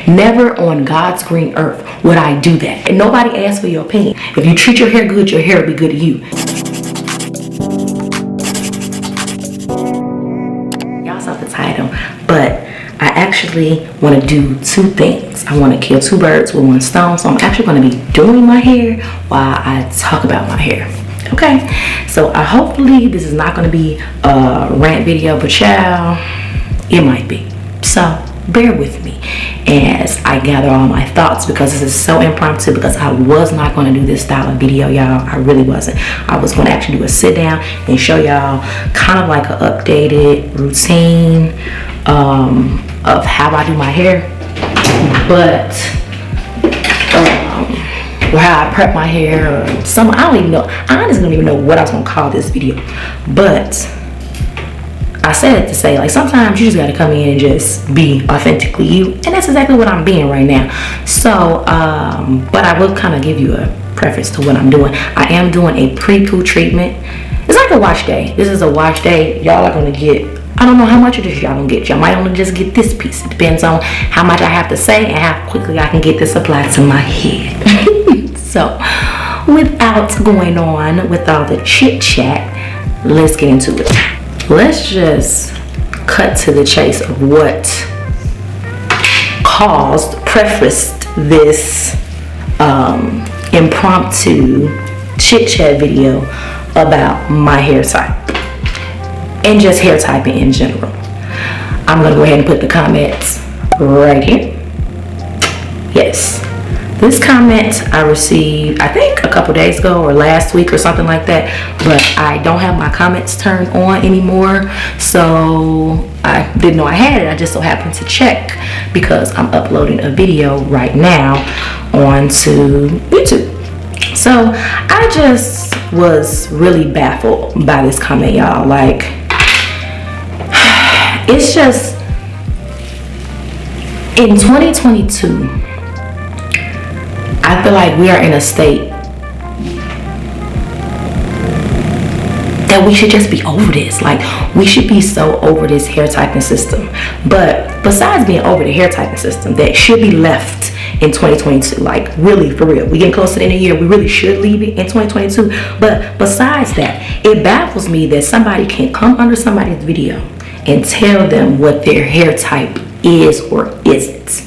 Never on God's green earth would I do that. And nobody asked for your opinion. If you treat your hair good, your hair will be good to you. Y'all saw the title, but I actually want to do two things. I want to kill two birds with one stone. So I'm actually going to be doing my hair while I talk about my hair. Okay, so hopefully this is not going to be a rant video, but y'all, it might be. So bear with me as I gather all my thoughts, because this is so impromptu, because I was not going to do this style of video, y'all. I really wasn't. I was going to actually do a sit down and show y'all kind of like an updated routine of how I do my hair, but or how I prep my hair, or some, I don't even know. I honestly don't even know what I was gonna call this video, but I said it to say, like, sometimes you just gotta come in and just be authentically you, and that's exactly what I'm being right now. So but I will kind of give you a preface to what I'm doing. I am doing a pre-poo treatment. It's like a wash day. This is a wash day. Y'all are gonna get, I don't know how much of this y'all gonna get. Y'all might only just get this piece. It depends on how much I have to say and how quickly I can get this applied to my head. So without going on with all the chit chat, let's get into it. Let's just cut to the chase of what prefaced this impromptu chit chat video about my hair type and just hair typing in general. I'm gonna go ahead and put the comments right here. Yes, this comment I received, I think a couple days ago or last week or something like that, but I don't have my comments turned on anymore, so I didn't know I had it. I just so happened to check because I'm uploading a video right now onto YouTube. So I just was really baffled by this comment, y'all. Like, it's just, in 2022, I feel like we are in a state that we should just be over this. Like, we should be so over this hair typing system. But besides being over the hair typing system, that should be left in 2022. Like, really, for real. We getting closer to the end of the year. We really should leave it in 2022. But besides that, it baffles me that somebody can come under somebody's video and tell them what their hair type is or isn't.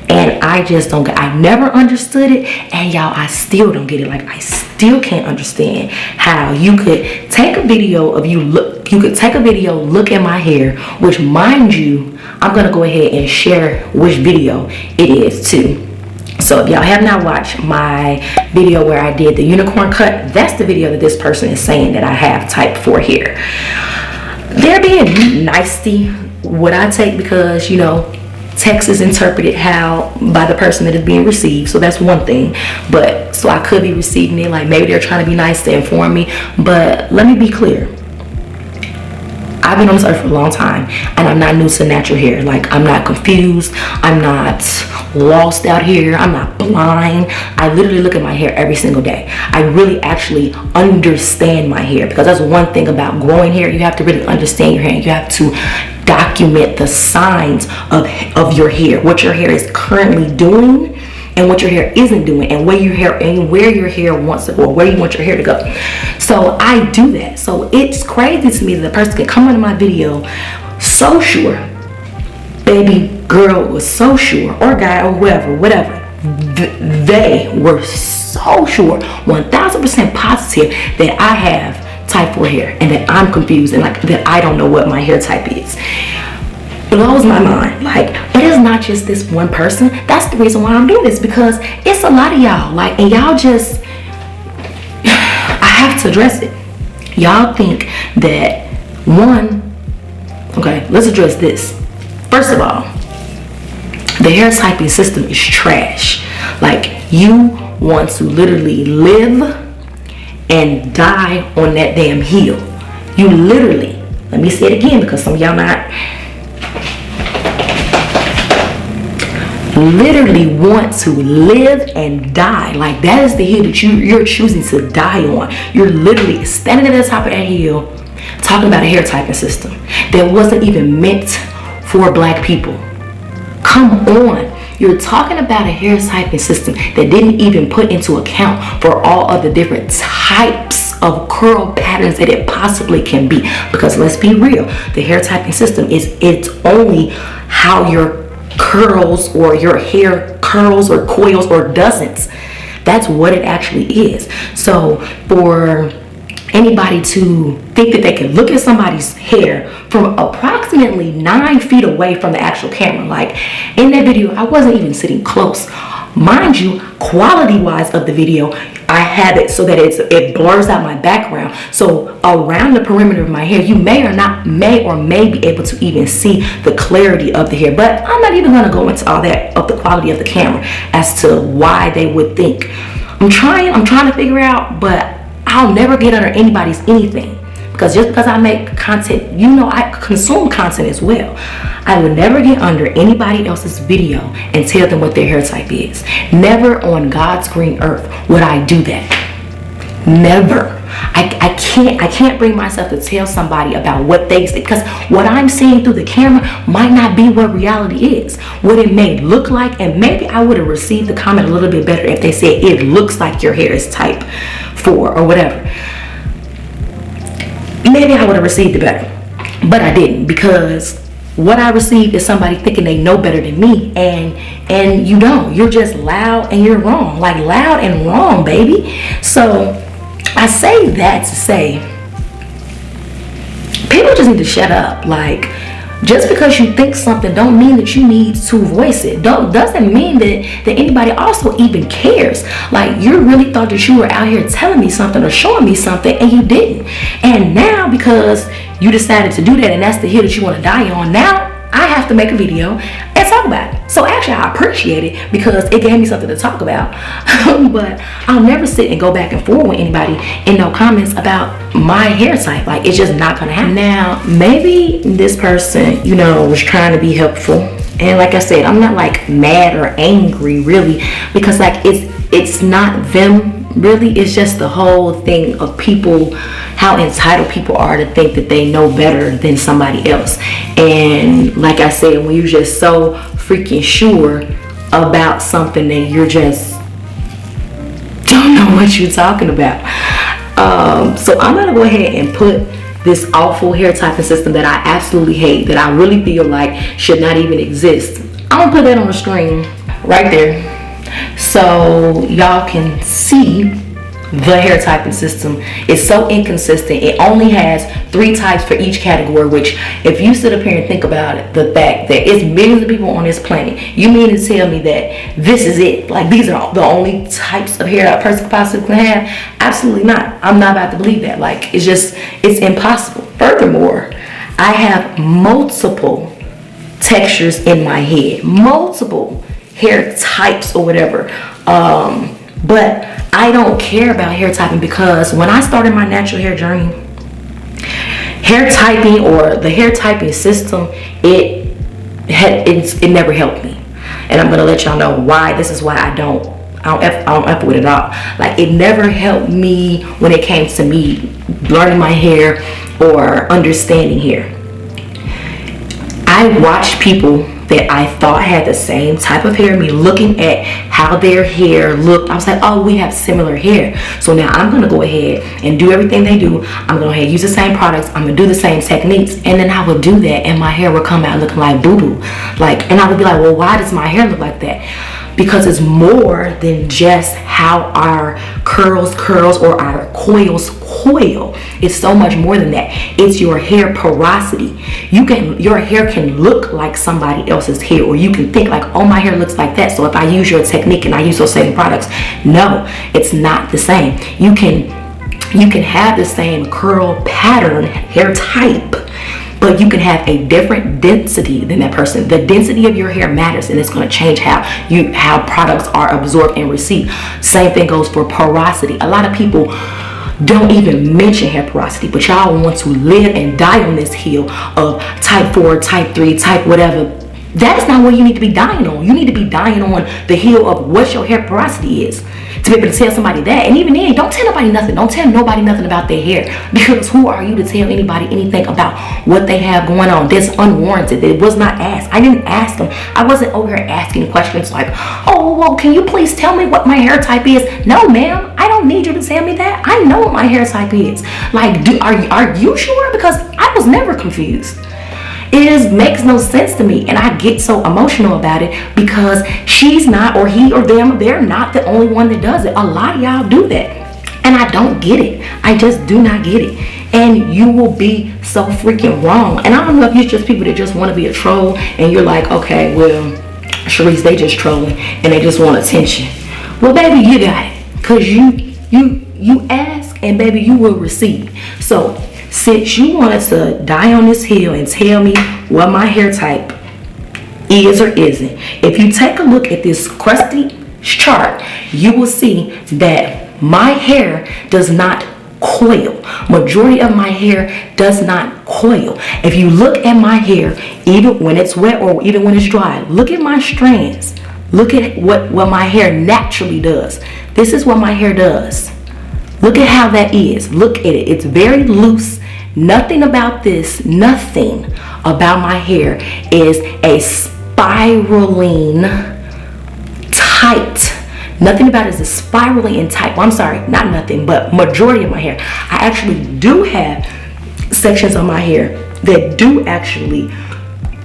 And I just don't get, I never understood it, and y'all, I still don't get it. Like, I still can't understand how you could take a video of look at my hair, which, mind you, I'm gonna go ahead and share which video it is too. So if y'all have not watched my video where I did the unicorn cut, that's the video that this person is saying that I have type 4 hair. They're being nasty what I take, because, you know, text is interpreted how by the person that is being received, so that's one thing. But so I could be receiving it like maybe they're trying to be nice to inform me, but let me be clear. I've been on this earth for a long time, and I'm not new to natural hair. Like, I'm not confused, I'm not lost out here, I'm not blind. I literally look at my hair every single day. I really actually understand my hair, because that's one thing about growing hair. You have to really understand your hair, and you have to document the signs of your hair, what your hair is currently doing and what your hair isn't doing, and where your hair wants to, or where you want your hair to go. So I do that. So it's crazy to me that a person can come into my video so sure, baby girl was so sure, or guy, or whoever, whatever, they were so sure, 1000% positive that I have type 4 hair, and that I'm confused, and like that I don't know what my hair type is. Blows my mind. Like, but it's not just this one person. That's the reason why I'm doing this, because it's a lot of y'all, like, and y'all just, I have to address it. Y'all think that, one, okay, let's address this. First of all, the hair typing system is trash. Like, you want to literally live and die on that damn hill. You literally, let me say it again, because some of y'all not, literally want to live and die. Like, that is the hill that you're choosing to die on. You're literally standing at the top of that hill talking about a hair typing system that wasn't even meant for black people. Come on. You're talking about a hair typing system that didn't even put into account for all of the different types of curl patterns that it possibly can be. Because let's be real, the hair typing system it's only how your curls or your hair curls or coils or doesn't. That's what it actually is. So for anybody to think that they can look at somebody's hair from approximately 9 feet away from the actual camera, like in that video, I wasn't even sitting close. Mind you, quality wise of the video, I have it so that it blurs out my background. So around the perimeter of my hair, you may be able to even see the clarity of the hair. But I'm not even going to go into all that of the quality of the camera as to why they would think. I'm trying to figure out, but I'll never get under anybody's anything. Because just because I make content, you know, I consume content as well. I would never get under anybody else's video and tell them what their hair type is. Never on God's green earth would I do that. Never. I can't bring myself to tell somebody about what they say, because what I'm seeing through the camera might not be what reality is. What it may look like, and maybe I would have received the comment a little bit better if they said it looks like your hair is type 4 or whatever. Maybe I would have received it better, but I didn't, because what I received is somebody thinking they know better than me, and you don't. You're just loud and you're wrong, like loud and wrong, baby. So I say that to say, people just need to shut up. Like, just because you think something don't mean that you need to voice it. Doesn't mean that anybody also even cares. Like, you really thought that you were out here telling me something or showing me something, and you didn't. And now, because you decided to do that and that's the hill that you want to die on, now I have to make a video and talk about it. So actually, I appreciate it because it gave me something to talk about. But I'll never sit and go back and forth with anybody in no comments about my hair type. Like, it's just not gonna happen. Now, maybe this person, you know, was trying to be helpful. And like I said, I'm not like mad or angry really, because like it's not them really. It's just the whole thing of people, how entitled people are to think that they know better than somebody else. And like I said, when you're just so freaking sure about something that you're just don't know what you're talking about. So I'm gonna go ahead and put this awful hair typing system that I absolutely hate, that I really feel like should not even exist. I'm gonna put that on the screen right there, so y'all can see the hair typing system. Is so inconsistent. It only has 3 types for each category, which if you sit up here and think about it, the fact that it's millions of people on this planet, you mean to tell me that this is it? Like, these are the only types of hair that a person could possibly have? Absolutely not. I'm not about to believe that. Like, it's impossible. Furthermore, I have multiple textures in my head, multiple hair types or whatever, but I don't care about hair typing, because when I started my natural hair journey, hair typing or the hair typing system, it never helped me. And I'm gonna let y'all know why. This is why I don't F with it all. Like, it never helped me when it came to me learning my hair or understanding hair. I watched people that I thought had the same type of hair, me looking at how their hair looked. I was like, oh, we have similar hair. So now I'm gonna go ahead and do everything they do. I'm gonna use the same products. I'm gonna do the same techniques. And then I would do that and my hair would come out looking like boo-boo. Like, and I would be like, well, why does my hair look like that? Because it's more than just how our curls or our coils coil. It's so much more than that. It's your hair porosity. Your hair can look like somebody else's hair, or you can think like, oh, my hair looks like that, so if I use your technique and I use those same products. No, it's not the same. You can have the same curl pattern, hair type, but you can have a different density than that person. The density of your hair matters, and it's going to change how products are absorbed and received. Same thing goes for porosity. A lot of people don't even mention hair porosity, but y'all want to live and die on this hill of type 4, type 3, type whatever. That's not what you need to be dying on. You need to be dying on the hill of what your hair porosity is. to be able to tell somebody that. And even then, don't tell nobody nothing. Don't tell nobody nothing about their hair, because who are you to tell anybody anything about what they have going on? That's unwarranted. It was not asked. I didn't ask them. I wasn't over here asking questions like, oh, well, can you please tell me what my hair type is? No, ma'am, I don't need you to tell me that. I know what my hair type is. Like, are you sure? Because I was never confused. It just makes no sense to me, and I get so emotional about it because she's not, or he or them, they're not the only one that does it. A lot of y'all do that, and I don't get it. I just do not get it, and you will be so freaking wrong. And I don't know if it's just people that just want to be a troll, and you're like, okay, well, Sharese, they just trolling and they just want attention. Well, baby, you got it, because you ask, and baby, you will receive. So since you wanted to die on this hill and tell me what my hair type is or isn't, if you take a look at this crusty chart, you will see that my hair does not coil. Majority of my hair does not coil. If you look at my hair, even when it's wet or even when it's dry, look at my strands. Look at what my hair naturally does. This is what my hair does. Look at how that is. Look at it. It's very loose. Nothing about this, nothing about my hair is a spiraling tight. Nothing about it is a spiraling and tight. Well, I'm sorry, not nothing, but majority of my hair. I actually do have sections of my hair that do actually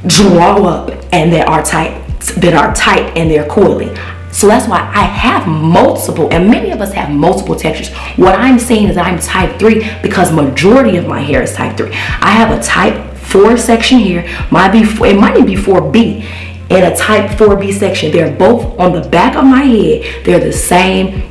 draw up and that are tight and they're coiling. So that's why I have multiple, and many of us have multiple textures. What I'm saying is I'm type 3 because majority of my hair is type 3. I have a type 4 section here. It might be 4B, and a type 4B section. They're both on the back of my head. They're the same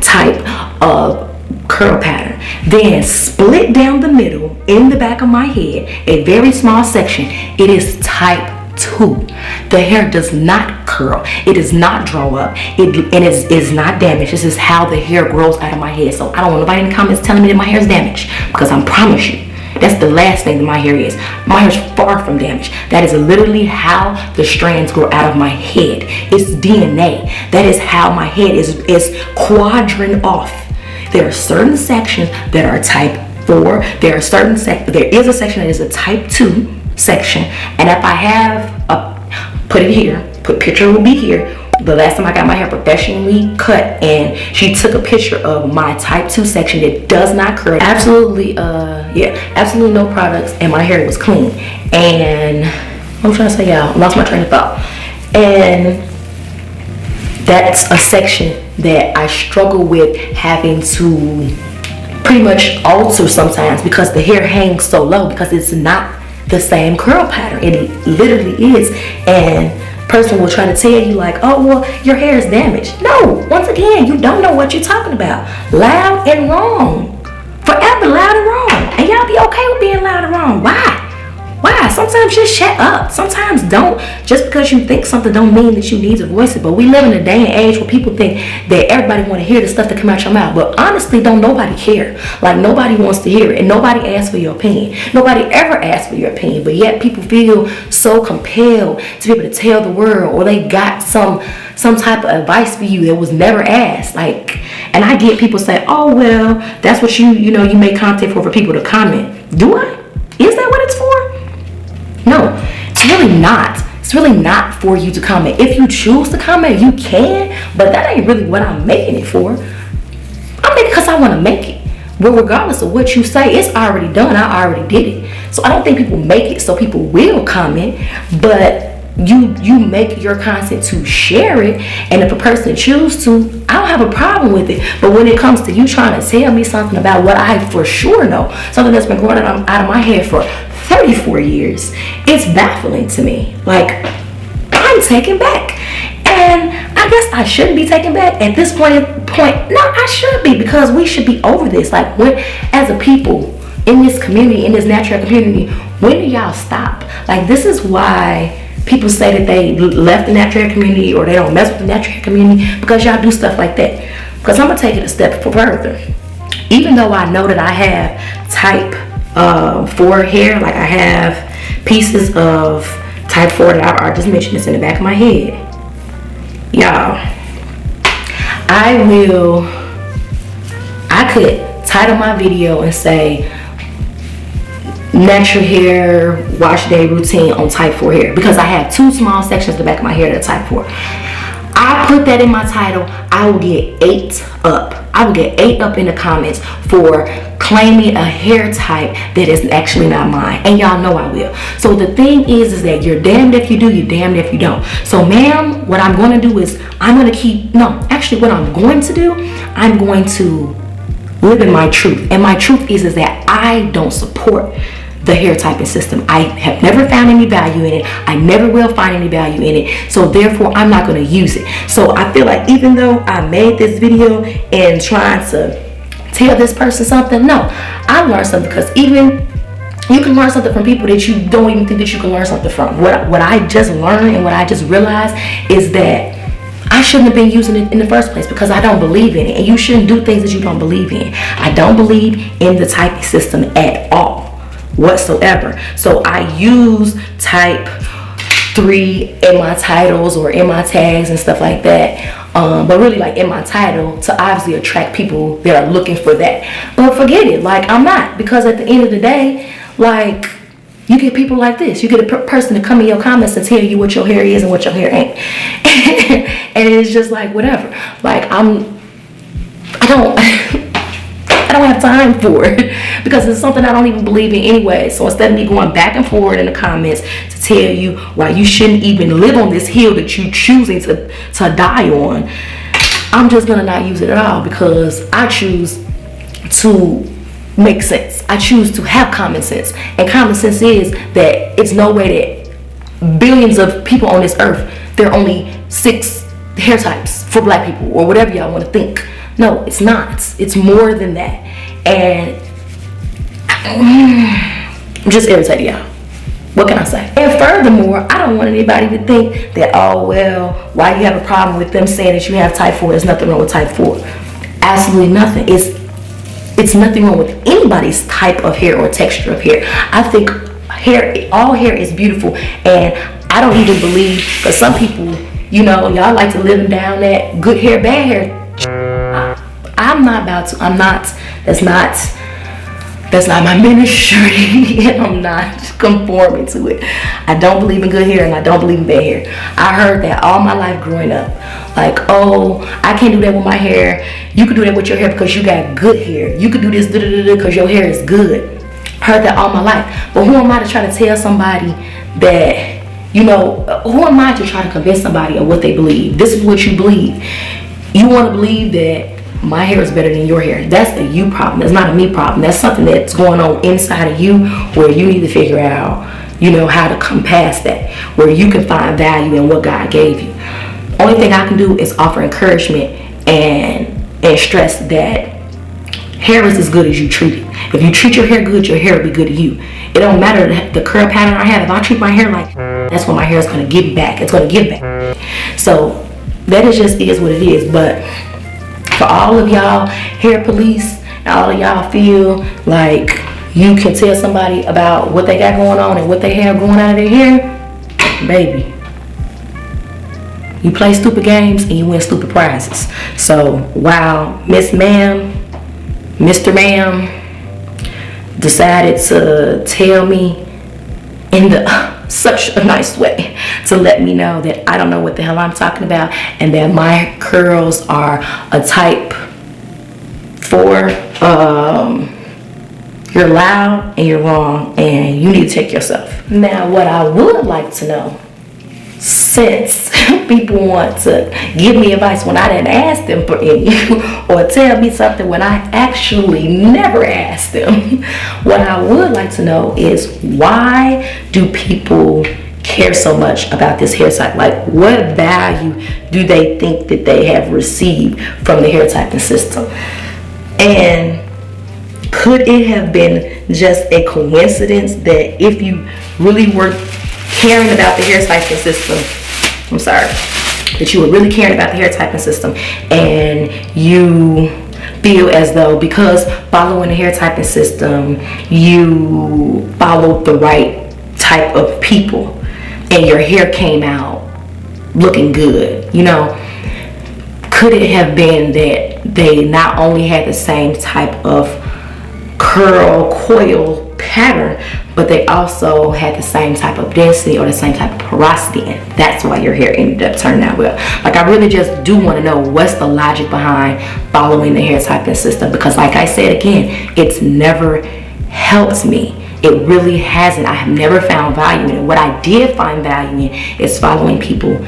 type of curl pattern. Then split down the middle in the back of my head, a very small section. It is type 2. The hair does not curl. It does not draw up. It is not damaged. This is how the hair grows out of my head. So I don't want nobody in the comments telling me that my hair is damaged, because I promise you, that's the last thing that my hair is. My hair is far from damaged. That is literally how the strands grow out of my head. It's DNA. That is how my head is quadrant off. There are certain sections that are type 4. There is a section that is a type 2 section, and if I have put it here, picture will be here. The last time I got my hair professionally cut, and she took a picture of my type 2 section that does not curl. Absolutely, absolutely no products, and my hair was clean. And I'm trying to say, y'all, lost my train of thought. And that's a section that I struggle with having to pretty much alter sometimes, because the hair hangs so low, because it's not the same curl pattern. It literally is. And person will try to tell you like, oh, well, your hair is damaged. No, once again, you don't know what you're talking about. Loud and wrong. Forever loud and wrong. And y'all be okay with being loud and wrong. Why? Sometimes just shut up. Sometimes don't. Just because you think something don't mean that you need to voice it. But we live in a day and age where people think that everybody want to hear the stuff that come out your mouth. But honestly, don't nobody care. Like, nobody wants to hear it. And nobody asks for your opinion. Nobody ever asks for your opinion. But yet people feel so compelled to be able to tell the world, or they got some type of advice for you that was never asked. Like, and I get people say, oh, well, that's what you make content for people to comment. Do I? Is that what it's for? No, it's really not. It's really not for you to comment. If you choose to comment, you can, but that ain't really what I'm making it for. I make it because I want to make it. But regardless of what you say, it's already done. I already did it. So I don't think people make it so people will comment, but you make your content to share it. And if a person chooses to, I don't have a problem with it. But when it comes to you trying to tell me something about what I for sure know, something that's been growing out of my head for 34 years, it's baffling to me. Like, I'm taken back. And I guess I shouldn't be taken back at this point. No, I should be, because we should be over this. Like, when, as a people in this community, in this natural community, when do y'all stop? Like, this is why people say that they left the natural community, or they don't mess with the natural community, because y'all do stuff like that. Because I'm gonna take it a step further. Even though I know that I have type 4 hair, like I have pieces of type 4 that I just mentioned, this in the back of my head. Y'all, I could title my video and say natural hair wash day routine on type 4 hair, because I have 2 small sections at the back of my hair that are type 4. I put that in my title, I will get 8 up. I will get 8 up in the comments for claiming a hair type that is actually not mine, and y'all know I will. So the thing is that you're damned if you do, you're damned if you don't. So ma'am, what I'm going to do is what I'm going to do, I'm going to live in my truth. And my truth is that I don't support the hair typing system. I have never found any value in it. I never will find any value in it. So therefore, I'm not going to use it. So I feel like even though I made this video and trying to tell this person something, no, I learned something, because even you can learn something from people that you don't even think that you can learn something from. What I just learned and what I just realized is that I shouldn't have been using it in the first place, because I don't believe in it. And you shouldn't do things that you don't believe in. I don't believe in the typing system at all, whatsoever. So I use type 3 in my titles or in my tags and stuff like that. But really like in my title to obviously attract people that are looking for that. But forget it, like I'm not, because at the end of the day, like you get people like this. You get a person to come in your comments and tell you what your hair is and what your hair ain't. And it's just like whatever. Like I don't have time for it, because it's something I don't even believe in anyway. So instead of me going back and forth in the comments to tell you why you shouldn't even live on this hill that you choosing to die on, I'm just gonna not use it at all, because I choose to make sense. I choose to have common sense, and common sense is that it's no way that billions of people on this earth, there are only 6 hair types for black people, or whatever y'all want to think. No, it's not. It's more than that. And I'm just irritated, y'all. What can I say? And furthermore, I don't want anybody to think that, oh, well, why you have a problem with them saying that you have type 4? There's nothing wrong with type 4. Absolutely nothing. It's nothing wrong with anybody's type of hair or texture of hair. I think all hair is beautiful. And I don't even believe, because some people, y'all like to live down that good hair, bad hair. I'm not about to. That's not my ministry, and I'm not conforming to it. I don't believe in good hair, and I don't believe in bad hair. I heard that all my life growing up. Like, oh, I can't do that with my hair. You can do that with your hair because you got good hair. You can do this because your hair is good. Heard that all my life. But who am I to try to tell somebody that, who am I to try to convince somebody of what they believe? This is what you believe. You want to believe that my hair is better than your hair. That's a you problem. That's not a me problem. That's something that's going on inside of you, where you need to figure out, how to come past that, where you can find value in what God gave you. Only thing I can do is offer encouragement and stress that hair is as good as you treat it. If you treat your hair good, your hair will be good to you. It don't matter the curl pattern I have. If I treat my hair like, that's what my hair is going to give back. It's going to give back. So that is what it is. But for all of y'all hair police, and all of y'all feel like you can tell somebody about what they got going on and what they have going out of their hair, baby, you play stupid games and you win stupid prizes. So while Miss Ma'am, Mr. Ma'am decided to tell me in such a nice way to let me know that I don't know what the hell I'm talking about, and that my curls are a type 4, you're loud and you're wrong, and you need to check yourself. Now, what I would like to know, since people want to give me advice when I didn't ask them for any, or tell me something when I actually never asked them, what I would like to know is, why do people care so much about this hair type? Like, what value do they think that they have received from the hair typing system? And could it have been just a coincidence that if you really were caring about the hair typing system, that you were really caring about the hair typing system, and you feel as though because following the hair typing system, you followed the right type of people and your hair came out looking good, could could it have been that they not only had the same type of curl coil pattern, but they also had the same type of density or the same type of porosity, and that's why your hair ended up turning out well? Like, I really just do want to know what's the logic behind following the hair typing system, because like I said again, it's never helped me. It really hasn't. I have never found value in it. What I did find value in is following people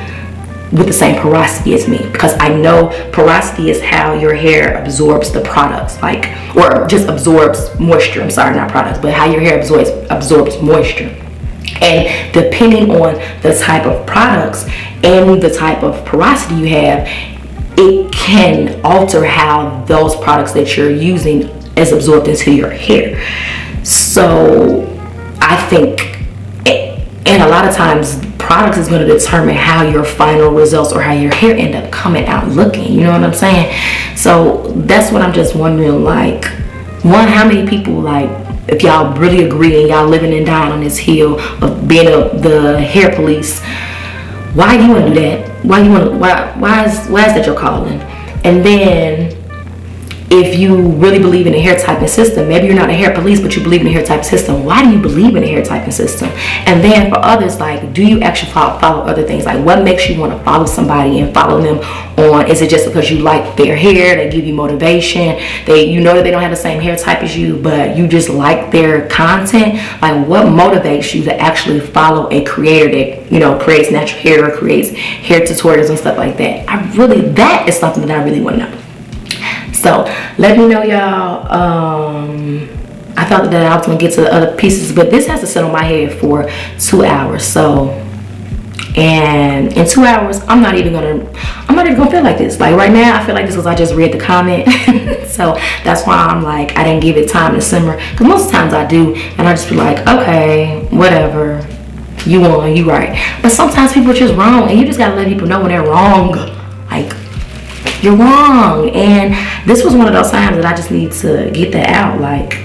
with the same porosity as me, because I know porosity is how your hair absorbs the products, like, or just absorbs moisture. I'm sorry, not products, but how your hair absorbs moisture. And depending on the type of products and the type of porosity you have, it can alter how those products that you're using is absorbed into your hair. So I think, and a lot of times, products is going to determine how your final results or how your hair end up coming out looking. You know what I'm saying? So that's what I'm just wondering. Like, one, how many people, like, if y'all really agree and y'all living and dying on this hill of being the hair police, why do you want to do that? Why is that your calling? And then, if you really believe in the hair typing system, maybe you're not a hair police, but you believe in the hair typing system. Why do you believe in the hair typing system? And then for others, like, do you actually follow other things? Like, what makes you want to follow somebody and follow them on? Is it just because you like their hair? They give you motivation. You know that they don't have the same hair type as you, but you just like their content. Like, what motivates you to actually follow a creator that, you know, creates natural hair or creates hair tutorials and stuff like that? That is something that I really want to know. So let me know, y'all. I thought that I was gonna get to the other pieces, but this has to sit on my head for 2 hours. So, and in 2 hours, I'm not even gonna feel like this. Like, right now, I feel like this because I just read the comment. So that's why I'm like, I didn't give it time to simmer, because most times I do, and I just be like, okay, whatever, you won, you right. But sometimes people are just wrong, and you just gotta let people know when they're wrong. Like, you're wrong. And this was one of those times that I just need to get that out. Like,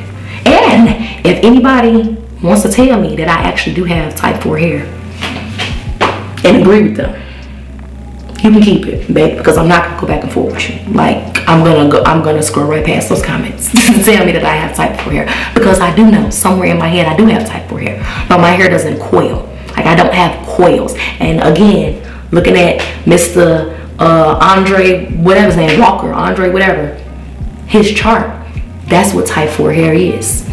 and if anybody wants to tell me that I actually do have type 4 hair and agree with them, you can keep it, babe, because I'm not gonna go back and forth with you. Like, I'm gonna scroll right past those comments to tell me that I have type 4 hair, because I do know somewhere in my head I do have type 4 hair, but my hair doesn't coil. Like, I don't have coils. And again, looking at Mr. Andre, whatever his name, Walker, Andre, whatever, his chart, that's what type 4 hair is.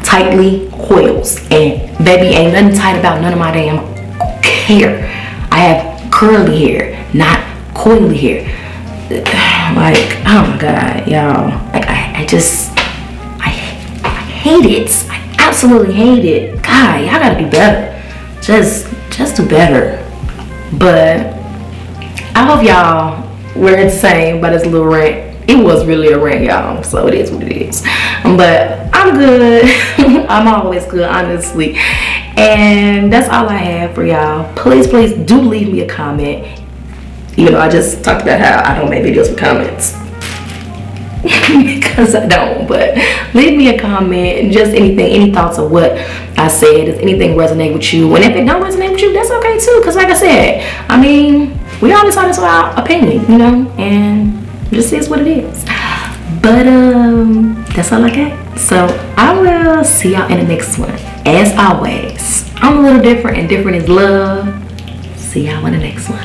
Tightly coils. And baby, ain't nothing tight about none of my damn hair. I have curly hair, not coily hair. Like, oh my God, y'all. Like, I hate it. I absolutely hate it. God, y'all gotta do better. Just do better. But I hope y'all were insane by this little rant. It was really a rant, y'all, so it is what it is. But I'm good. I'm always good, honestly. And that's all I have for y'all. Please do leave me a comment. Even though I just talked about how I don't make videos with comments. Because I don't. But leave me a comment and just anything, any thoughts of what I said. Does anything resonate with you? And if it don't resonate with you, that's okay too. Because like I said, I mean, we all decide to our opinion, you know, and just is what it is. But that's all I got. So I will see y'all in the next one. As always, I'm a little different, and different is love. See y'all in the next one.